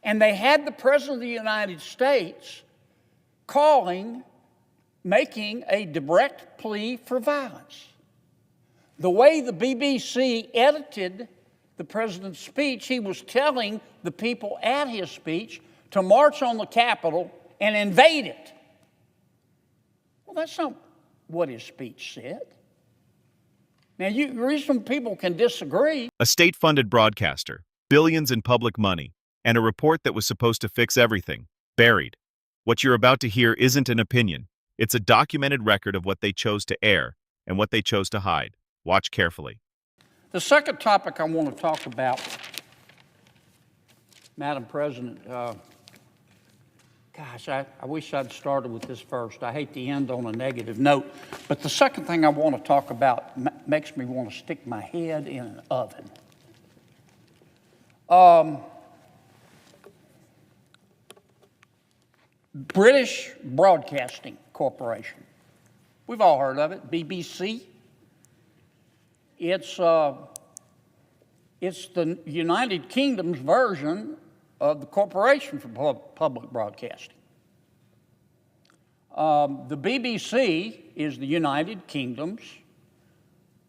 And they had the President of the United States making a direct plea for violence. The way the BBC edited the President's speech, he was telling the people at his speech to march on the Capitol and invade it. Well, that's not what his speech said. Now, the reason people can disagree. A state-funded broadcaster, billions in public money, and a report that was supposed to fix everything, buried. What you're about to hear isn't an opinion. It's a documented record of what they chose to air and what they chose to hide. Watch carefully. The second topic I want to talk about, Madam President, I wish I'd started with this first. I hate to end on a negative note, but the second thing I want to talk about makes me want to stick my head in an oven. British Broadcasting Corporation. We've all heard of it, BBC. It's the United Kingdom's version of the Corporation for Public Broadcasting. The BBC is the United Kingdom's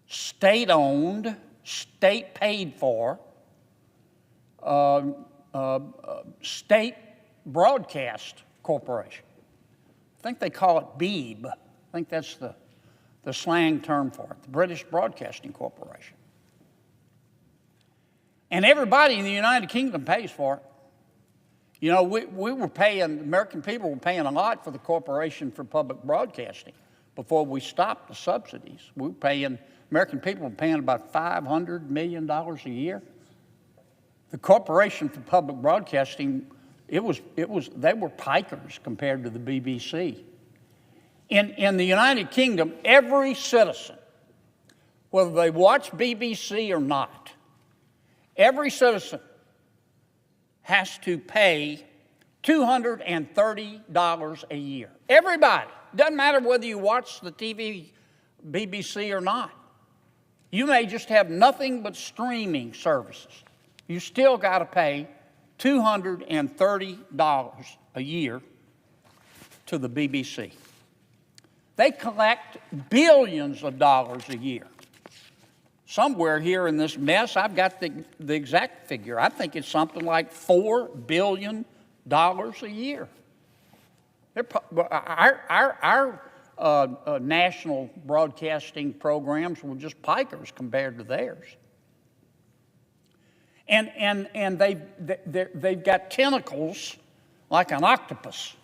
state-owned, state-paid-for, state broadcast corporation. I think they call it BEEB. I think that's the slang term for it, the British Broadcasting Corporation. And everybody in the United Kingdom pays for it. You know, we were paying, American people were paying a lot for the Corporation for Public Broadcasting before we stopped the subsidies. American people were paying about $500 million a year. The Corporation for Public Broadcasting, they were pikers compared to the BBC. In the United Kingdom, every citizen, whether they watch BBC or not, every citizen has to pay $230 a year. Everybody. Doesn't matter whether you watch the TV, BBC or not. You may just have nothing but streaming services. You still got to pay $230 a year to the BBC. They collect billions of dollars a year. Somewhere here in this mess, I've got the exact figure. I think it's something like $4 billion a year. Our national broadcasting programs were just pikers compared to theirs. And they've got tentacles like an octopus.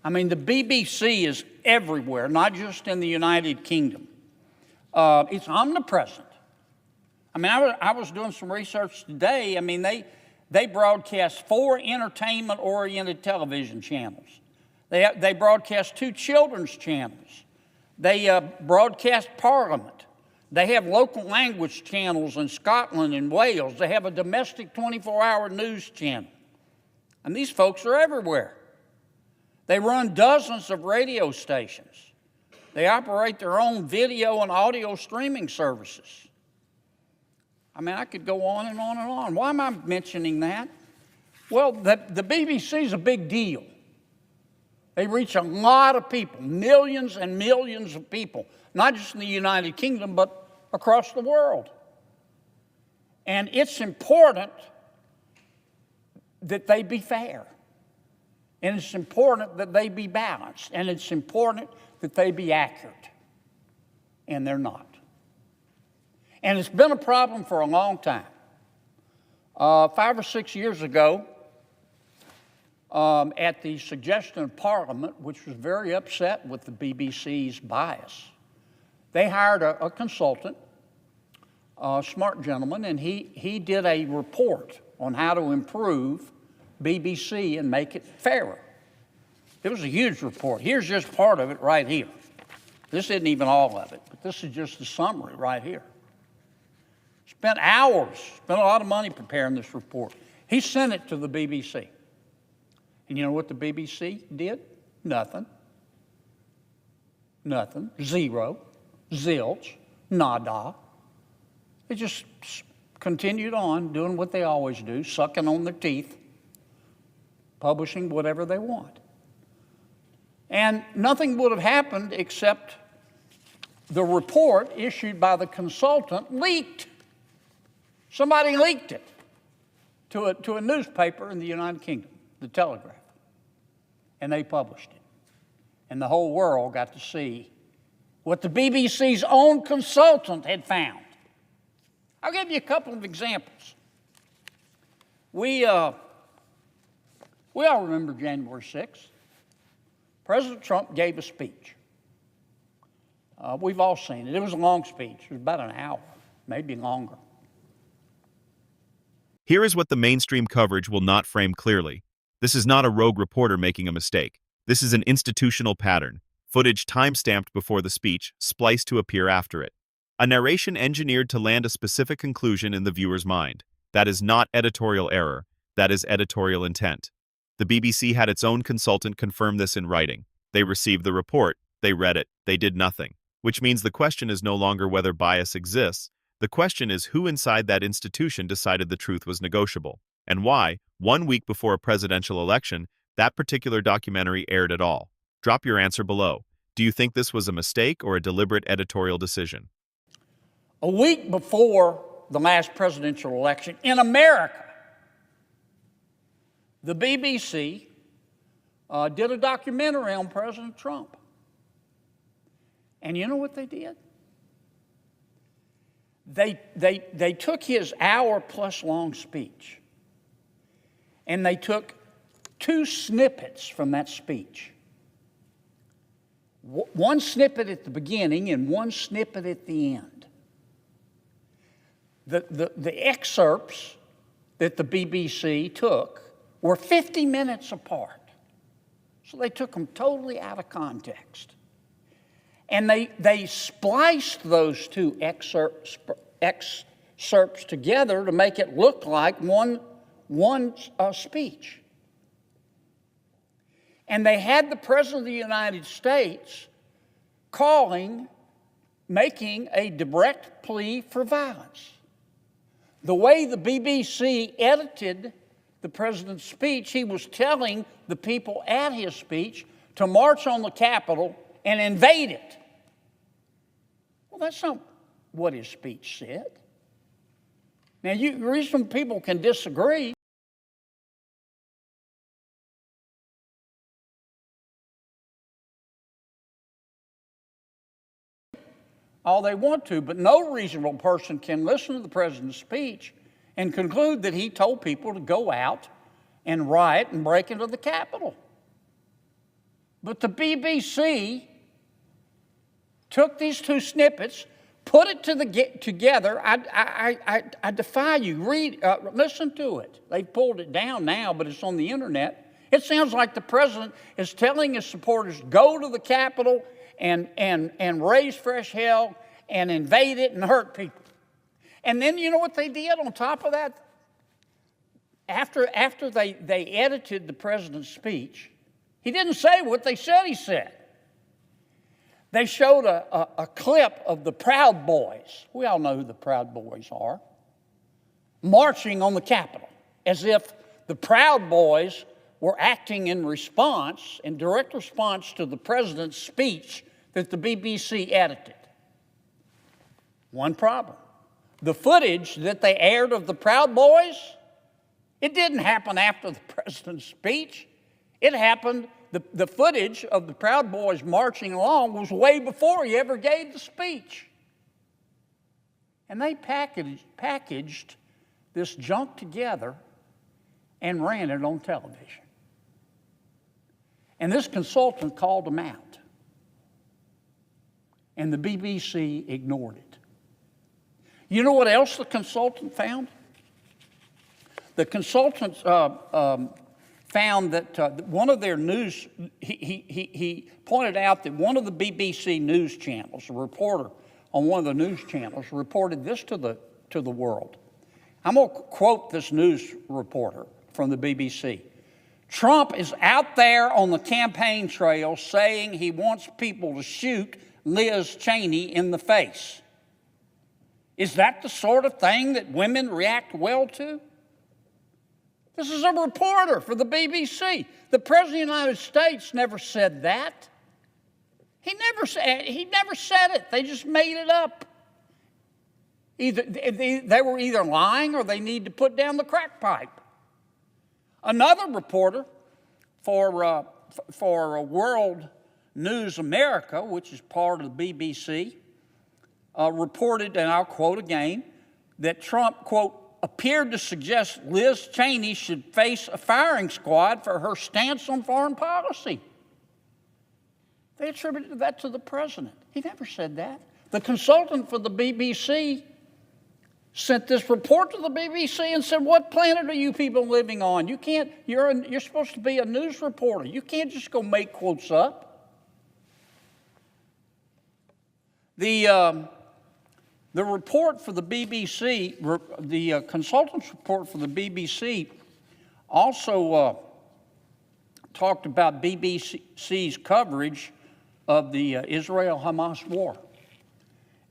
I mean, the BBC is everywhere, not just in the United Kingdom. It's omnipresent. I mean, I was doing some research today. I mean, they broadcast 4 entertainment-oriented television channels. They broadcast 2 children's channels. They broadcast Parliament. They have local language channels in Scotland and Wales. They have a domestic 24-hour news channel. And these folks are everywhere. They run dozens of radio stations. They operate their own video and audio streaming services. I mean, I could go on and on and on. Why am I mentioning that? Well, the BBC is a big deal. They reach a lot of people, millions and millions of people, not just in the United Kingdom, but across the world. And it's important that they be fair. And it's important that they be balanced. And it's important that they be accurate. And they're not. And it's been a problem for a long time. 5 or 6 years ago, at the suggestion of Parliament, which was very upset with the BBC's bias, they hired a consultant, a smart gentleman, and he did a report on how to improve BBC and make it fairer. It was a huge report. Here's just part of it right here. This isn't even all of it, but this is just the summary right here. Spent hours, spent a lot of money preparing this report. He sent it to the BBC. And you know what the BBC did? Nothing. Nothing. Zero. Zilch. Nada. They just continued on doing what they always do, sucking on their teeth. publishing whatever they want. And nothing would have happened except the report issued by the consultant leaked. Somebody leaked it to a newspaper in the United Kingdom, the Telegraph, and they published it. And the whole world got to see what the BBC's own consultant had found. I'll give you a couple of examples. We all remember January 6th. President Trump gave a speech. We've all seen it. It was a long speech. It was about an hour, maybe longer. Here is what the mainstream coverage will not frame clearly. This is not a rogue reporter making a mistake. This is an institutional pattern. Footage time-stamped before the speech, spliced to appear after it. A narration engineered to land a specific conclusion in the viewer's mind. That is not editorial error. That is editorial intent. The BBC had its own consultant confirm this in writing. They received the report, they read it, they did nothing. Which means the question is no longer whether bias exists. The question is who inside that institution decided the truth was negotiable, and why, 1 week before a presidential election, that particular documentary aired at all. Drop your answer below. Do you think this was a mistake or a deliberate editorial decision? A week before the last presidential election in America, the BBC did a documentary on President Trump. And you know what they did? They took his hour-plus long speech, and they took 2 snippets from that speech. One snippet at the beginning and one snippet at the end. The excerpts that the BBC took were 50 minutes apart. So they took them totally out of context. And they spliced those 2 excerpts together to make it look like one speech. And they had the President of the United States making a direct plea for violence. The way the BBC edited the President's speech, he was telling the people at his speech to march on the Capitol and invade it. Well, that's not what his speech said. Now, the reason people can disagree all they want to, but no reasonable person can listen to the President's speech and conclude that he told people to go out and riot and break into the Capitol. But the BBC took these 2 snippets, put it together. I defy you. Listen to it. They've pulled it down now, but it's on the internet. It sounds like the president is telling his supporters, go to the Capitol and raise fresh hell and invade it and hurt people. And then you know what they did on top of that? After they edited the president's speech, he didn't say what they said he said. They showed a clip of the Proud Boys. We all know who the Proud Boys are. Marching on the Capitol, as if the Proud Boys were acting in direct response to the president's speech that the BBC edited. One problem. The footage that they aired of the Proud Boys, it didn't happen after the president's speech. It happened, the footage of the Proud Boys marching along was way before he ever gave the speech. And they packaged this junk together and ran it on television. And this consultant called them out. And the BBC ignored it. You know what else the consultant found? The consultant found that one of their news, he pointed out that one of the BBC news channels, a reporter on one of the news channels, reported this to the world. I'm going to quote this news reporter from the BBC. Trump is out there on the campaign trail saying he wants people to shoot Liz Cheney in the face. Is that the sort of thing that women react well to? This is a reporter for the BBC. The President of the United States never said that. He never said it. They just made it up. Either they were either lying or they need to put down the crack pipe. Another reporter for World News America, which is part of the BBC, reported, and I'll quote again, that Trump, quote, appeared to suggest Liz Cheney should face a firing squad for her stance on foreign policy. They attributed that to the president. He never said that. The consultant for the BBC sent this report to the BBC and said, what planet are you people living on? You can't, you're supposed to be a news reporter. You can't just go make quotes up. The report for the BBC, the consultant's report for the BBC also talked about BBC's coverage of the Israel-Hamas war.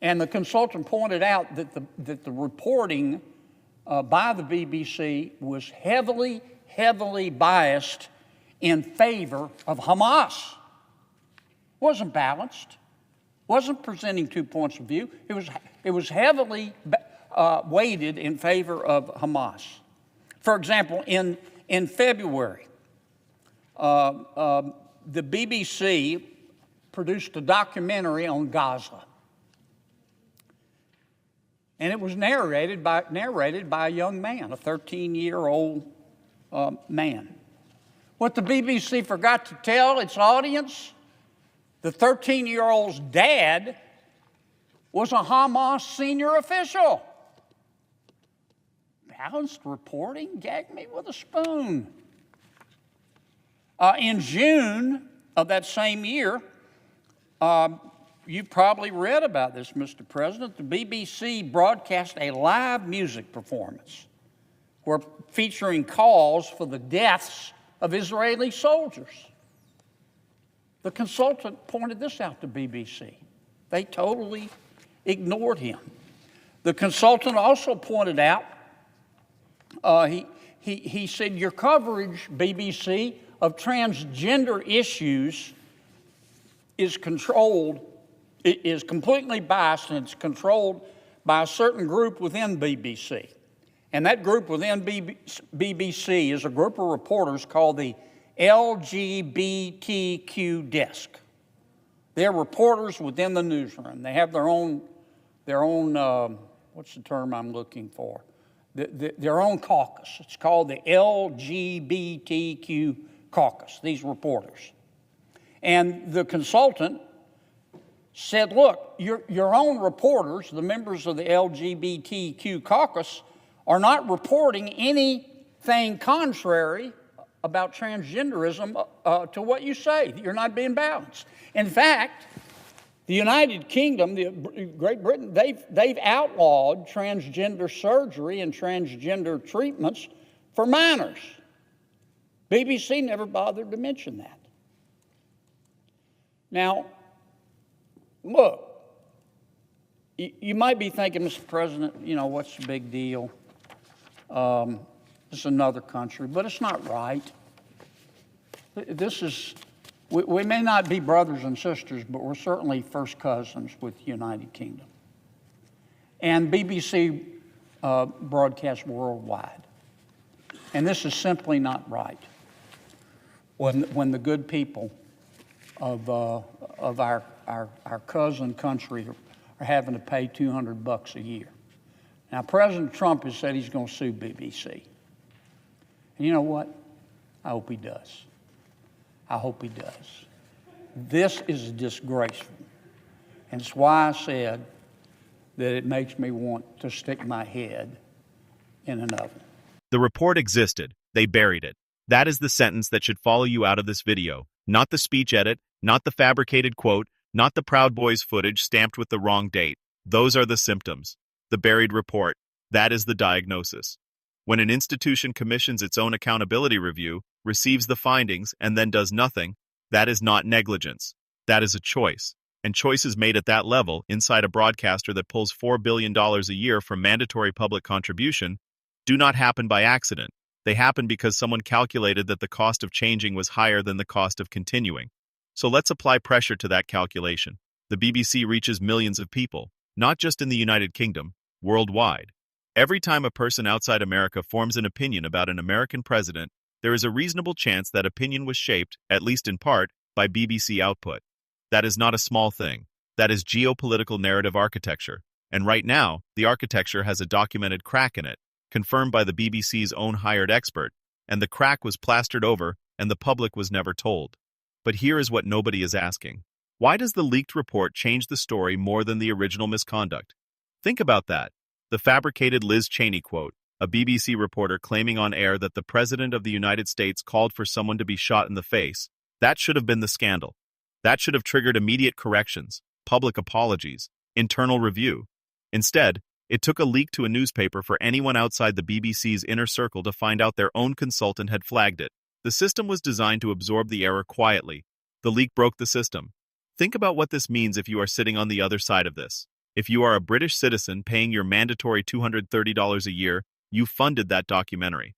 And the consultant pointed out that the reporting by the BBC was heavily biased in favor of Hamas. It wasn't balanced. Wasn't presenting two points of view. It was heavily weighted in favor of Hamas. For example, in February, the BBC produced a documentary on Gaza, and it was narrated by a young man, a 13-year-old man. What the BBC forgot to tell its audience, the 13-year-old's dad was a Hamas senior official. Balanced reporting? Gag me with a spoon. In June of that same year, you've probably read about this, Mr. President. The BBC broadcast a live music performance featuring calls for the deaths of Israeli soldiers. The consultant pointed this out to BBC. They totally ignored him. The consultant also pointed out, he said, your coverage, BBC, of transgender issues is completely biased, and it's controlled by a certain group within BBC. And that group within BBC is a group of reporters called the LGBTQ desk. They're reporters within the newsroom. They have their own what's the term I'm looking for? Their own caucus. It's called the LGBTQ caucus, these reporters. And the consultant said, look, your own reporters, the members of the LGBTQ caucus, are not reporting anything contrary about transgenderism to what you say. You're not being balanced. In fact, the United Kingdom, Great Britain, they've outlawed transgender surgery and transgender treatments for minors. BBC never bothered to mention that. Now, look, you might be thinking, Mr. President, what's the big deal? It's another country, but it's not right. We may not be brothers and sisters, but we're certainly first cousins with the United Kingdom. And BBC broadcasts worldwide. And this is simply not right. When the good people of our cousin country are having to pay $200 a year. Now, President Trump has said he's going to sue BBC. And you know what? I hope he does. I hope he does. This is disgraceful. And it's why I said that it makes me want to stick my head in an oven. The report existed. They buried it. That is the sentence that should follow you out of this video. Not the speech edit, not the fabricated quote, not the Proud Boys footage stamped with the wrong date. Those are the symptoms. The buried report. That is the diagnosis. When an institution commissions its own accountability review, receives the findings, and then does nothing, that is not negligence. That is a choice. And choices made at that level, inside a broadcaster that pulls $4 billion a year from mandatory public contribution, do not happen by accident. They happened because someone calculated that the cost of changing was higher than the cost of continuing. So let's apply pressure to that calculation. The BBC reaches millions of people, not just in the United Kingdom, worldwide. Every time a person outside America forms an opinion about an American president, there is a reasonable chance that opinion was shaped, at least in part, by BBC output. That is not a small thing. That is geopolitical narrative architecture. And right now, the architecture has a documented crack in it, confirmed by the BBC's own hired expert, and the crack was plastered over, and the public was never told. But here is what nobody is asking. Why does the leaked report change the story more than the original misconduct? Think about that. The fabricated Liz Cheney quote, a BBC reporter claiming on air that the President of the United States called for someone to be shot in the face, that should have been the scandal. That should have triggered immediate corrections, public apologies, internal review. Instead, it took a leak to a newspaper for anyone outside the BBC's inner circle to find out their own consultant had flagged it. The system was designed to absorb the error quietly. The leak broke the system. Think about what this means if you are sitting on the other side of this. If you are a British citizen paying your mandatory $230 a year, you funded that documentary.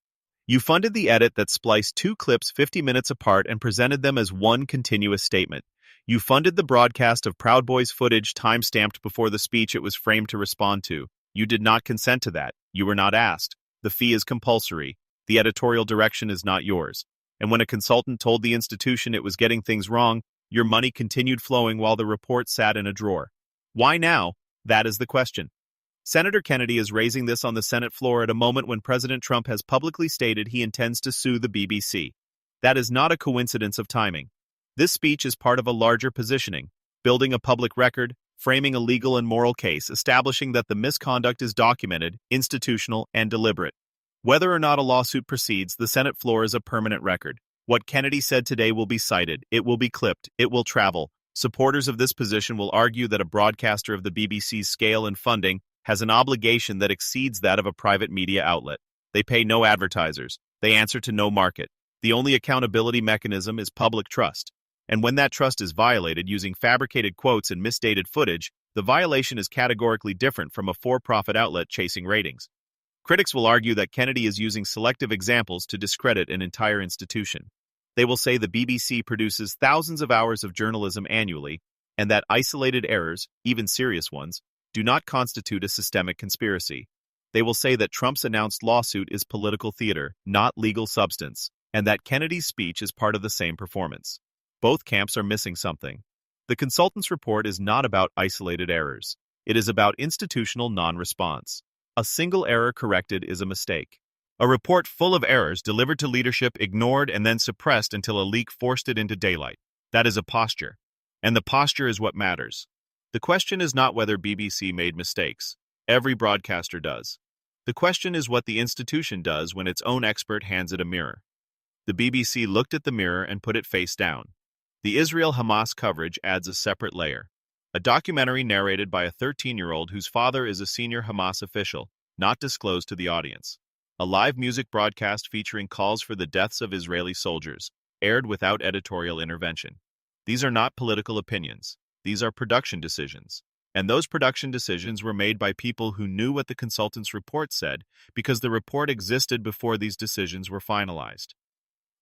You funded the edit that spliced two clips 50 minutes apart and presented them as one continuous statement. You funded the broadcast of Proud Boys footage time-stamped before the speech it was framed to respond to. You did not consent to that. You were not asked. The fee is compulsory. The editorial direction is not yours. And when a consultant told the institution it was getting things wrong, your money continued flowing while the report sat in a drawer. Why now? That is the question. Senator Kennedy is raising this on the Senate floor at a moment when President Trump has publicly stated he intends to sue the BBC. That is not a coincidence of timing. This speech is part of a larger positioning, building a public record, framing a legal and moral case, establishing that the misconduct is documented, institutional, and deliberate. Whether or not a lawsuit proceeds, the Senate floor is a permanent record. What Kennedy said today will be cited, it will be clipped, it will travel. Supporters of this position will argue that a broadcaster of the BBC's scale and funding has an obligation that exceeds that of a private media outlet. They pay no advertisers. They answer to no market. The only accountability mechanism is public trust. And when that trust is violated using fabricated quotes and misdated footage, the violation is categorically different from a for-profit outlet chasing ratings. Critics will argue that Kennedy is using selective examples to discredit an entire institution. They will say the BBC produces thousands of hours of journalism annually, and that isolated errors, even serious ones, do not constitute a systemic conspiracy. They will say that Trump's announced lawsuit is political theater, not legal substance, and that Kennedy's speech is part of the same performance. Both camps are missing something. The consultant's report is not about isolated errors. It is about institutional non-response. A single error corrected is a mistake. A report full of errors delivered to leadership, ignored, and then suppressed until a leak forced it into daylight. That is a posture. And the posture is what matters. The question is not whether BBC made mistakes. Every broadcaster does. The question is what the institution does when its own expert hands it a mirror. The BBC looked at the mirror and put it face down. The Israel-Hamas coverage adds a separate layer. A documentary narrated by a 13-year-old whose father is a senior Hamas official, not disclosed to the audience. A live music broadcast featuring calls for the deaths of Israeli soldiers, aired without editorial intervention. These are not political opinions. These are production decisions. And those production decisions were made by people who knew what the consultant's report said because the report existed before these decisions were finalized.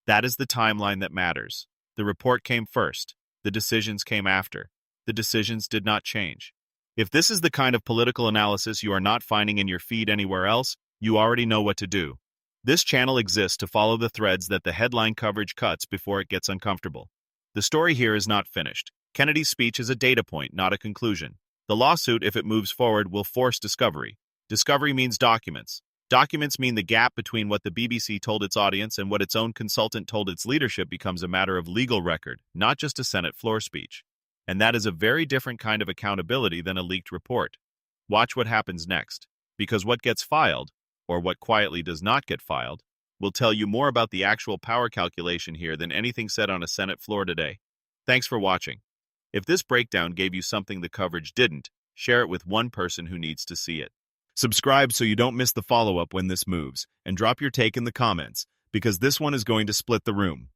That is the timeline that matters. The report came first. The decisions came after. The decisions did not change. If this is the kind of political analysis you are not finding in your feed anywhere else, you already know what to do. This channel exists to follow the threads that the headline coverage cuts before it gets uncomfortable. The story here is not finished. Kennedy's speech is a data point, not a conclusion. The lawsuit, if it moves forward, will force discovery. Discovery means documents. Documents mean the gap between what the BBC told its audience and what its own consultant told its leadership becomes a matter of legal record, not just a Senate floor speech. And that is a very different kind of accountability than a leaked report. Watch what happens next, because what gets filed, or what quietly does not get filed, will tell you more about the actual power calculation here than anything said on a Senate floor today. Thanks for watching. If this breakdown gave you something the coverage didn't, share it with one person who needs to see it. Subscribe so you don't miss the follow-up when this moves, and drop your take in the comments, because this one is going to split the room.